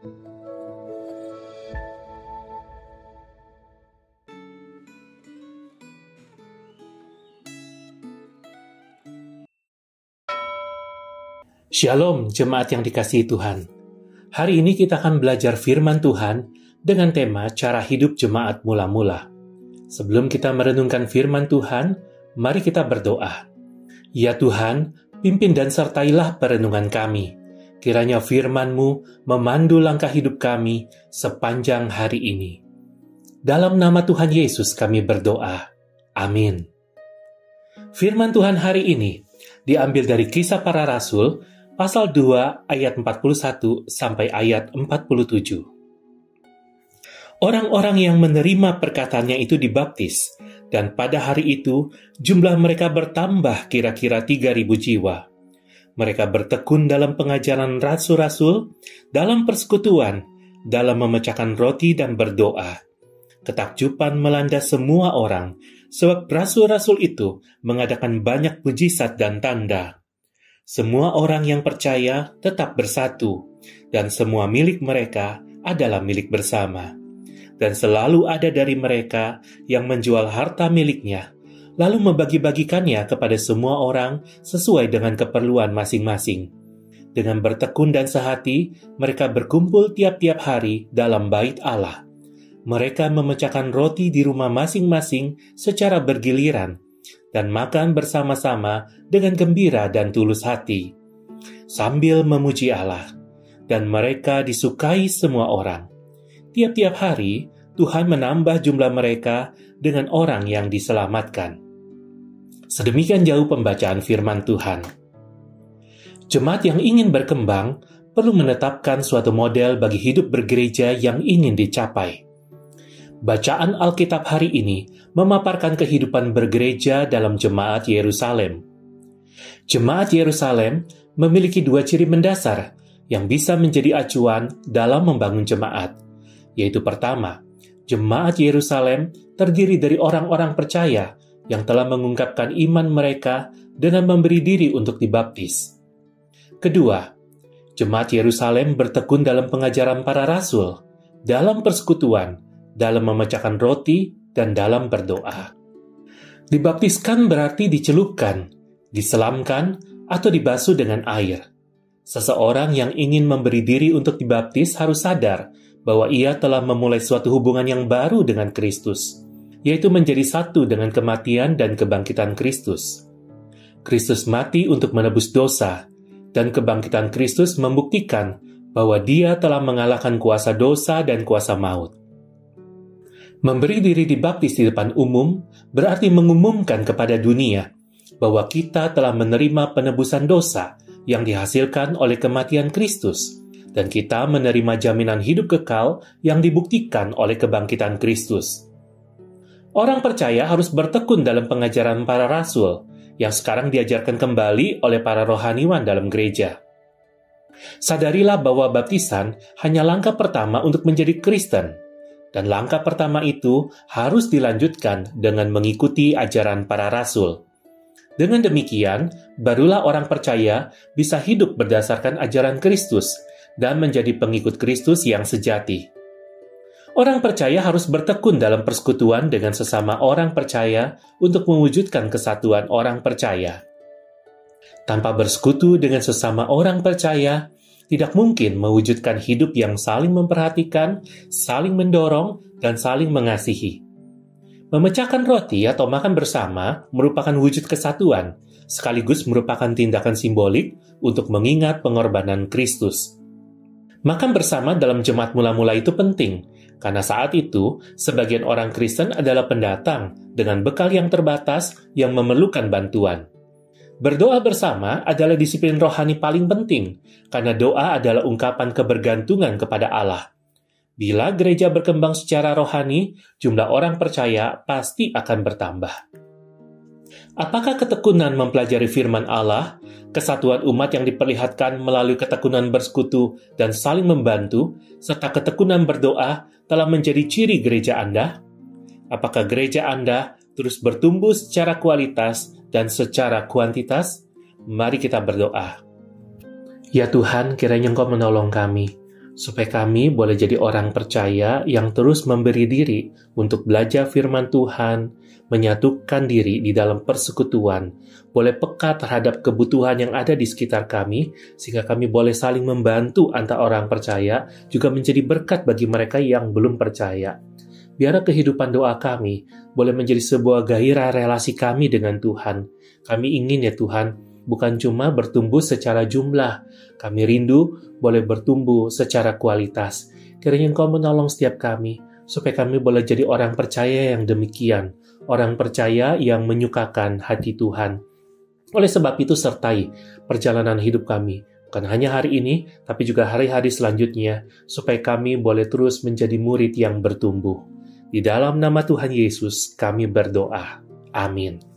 Shalom jemaat yang dikasihi Tuhan. Hari ini kita akan belajar firman Tuhan dengan tema cara hidup jemaat mula-mula. Sebelum kita merenungkan firman Tuhan, mari kita berdoa. Ya Tuhan, pimpin dan sertailah perenungan kami. Kiranya firman-Mu memandu langkah hidup kami sepanjang hari ini. Dalam nama Tuhan Yesus kami berdoa. Amin. Firman Tuhan hari ini diambil dari Kisah Para Rasul, Pasal 2 ayat 41 sampai ayat 47. Orang-orang yang menerima perkataannya itu dibaptis, dan pada hari itu jumlah mereka bertambah kira-kira 3.000 jiwa. Mereka bertekun dalam pengajaran rasul-rasul, dalam persekutuan, dalam memecahkan roti dan berdoa. Ketakjuban melanda semua orang, sebab rasul-rasul itu mengadakan banyak mujizat dan tanda. Semua orang yang percaya tetap bersatu, dan semua milik mereka adalah milik bersama. Dan selalu ada dari mereka yang menjual harta miliknya, lalu membagi-bagikannya kepada semua orang sesuai dengan keperluan masing-masing. Dengan bertekun dan sehati, mereka berkumpul tiap-tiap hari dalam bait Allah. Mereka memecahkan roti di rumah masing-masing secara bergiliran, dan makan bersama-sama dengan gembira dan tulus hati, sambil memuji Allah, dan mereka disukai semua orang. Tiap-tiap hari, Tuhan menambah jumlah mereka dengan orang yang diselamatkan. Sedemikian jauh pembacaan firman Tuhan. Jemaat yang ingin berkembang perlu menetapkan suatu model bagi hidup bergereja yang ingin dicapai. Bacaan Alkitab hari ini memaparkan kehidupan bergereja dalam jemaat Yerusalem. Jemaat Yerusalem memiliki 2 ciri mendasar yang bisa menjadi acuan dalam membangun jemaat, yaitu pertama, jemaat Yerusalem terdiri dari orang-orang percaya yang telah mengungkapkan iman mereka dengan memberi diri untuk dibaptis. Kedua, jemaat Yerusalem bertekun dalam pengajaran para rasul, dalam persekutuan, dalam memecahkan roti, dan dalam berdoa. Dibaptiskan berarti dicelupkan, diselamkan, atau dibasuh dengan air. Seseorang yang ingin memberi diri untuk dibaptis harus sadar bahwa ia telah memulai suatu hubungan yang baru dengan Kristus, yaitu menjadi satu dengan kematian dan kebangkitan Kristus. Kristus mati untuk menebus dosa, dan kebangkitan Kristus membuktikan bahwa Dia telah mengalahkan kuasa dosa dan kuasa maut. Memberi diri dibaptis di depan umum berarti mengumumkan kepada dunia bahwa kita telah menerima penebusan dosa yang dihasilkan oleh kematian Kristus, dan kita menerima jaminan hidup kekal yang dibuktikan oleh kebangkitan Kristus. Orang percaya harus bertekun dalam pengajaran para rasul yang sekarang diajarkan kembali oleh para rohaniwan dalam gereja. Sadarilah bahwa baptisan hanya langkah pertama untuk menjadi Kristen. Dan langkah pertama itu harus dilanjutkan dengan mengikuti ajaran para rasul. Dengan demikian, barulah orang percaya bisa hidup berdasarkan ajaran Kristus dan menjadi pengikut Kristus yang sejati. Orang percaya harus bertekun dalam persekutuan dengan sesama orang percaya untuk mewujudkan kesatuan orang percaya. Tanpa bersekutu dengan sesama orang percaya, tidak mungkin mewujudkan hidup yang saling memperhatikan, saling mendorong, dan saling mengasihi. Memecahkan roti atau makan bersama merupakan wujud kesatuan, sekaligus merupakan tindakan simbolik untuk mengingat pengorbanan Kristus. Makan bersama dalam jemaat mula-mula itu penting, karena saat itu sebagian orang Kristen adalah pendatang dengan bekal yang terbatas yang memerlukan bantuan. Berdoa bersama adalah disiplin rohani paling penting, karena doa adalah ungkapan kebergantungan kepada Allah. Bila gereja berkembang secara rohani, jumlah orang percaya pasti akan bertambah. Apakah ketekunan mempelajari firman Allah, kesatuan umat yang diperlihatkan melalui ketekunan bersekutu dan saling membantu, serta ketekunan berdoa telah menjadi ciri gereja Anda? Apakah gereja Anda terus bertumbuh secara kualitas dan secara kuantitas? Mari kita berdoa. Ya Tuhan, kiranya Engkau menolong kami, supaya kami boleh jadi orang percaya yang terus memberi diri untuk belajar firman Tuhan, menyatukan diri di dalam persekutuan, boleh peka terhadap kebutuhan yang ada di sekitar kami, sehingga kami boleh saling membantu antara orang percaya, juga menjadi berkat bagi mereka yang belum percaya. Biar kehidupan doa kami boleh menjadi sebuah gairah relasi kami dengan Tuhan. Kami ingin ya Tuhan, bukan cuma bertumbuh secara jumlah, kami rindu boleh bertumbuh secara kualitas. Kiranya Engkau menolong setiap kami, supaya kami boleh jadi orang percaya yang demikian, orang percaya yang menyukakan hati Tuhan. Oleh sebab itu sertai perjalanan hidup kami, bukan hanya hari ini, tapi juga hari-hari selanjutnya, supaya kami boleh terus menjadi murid yang bertumbuh. Di dalam nama Tuhan Yesus kami berdoa. Amin.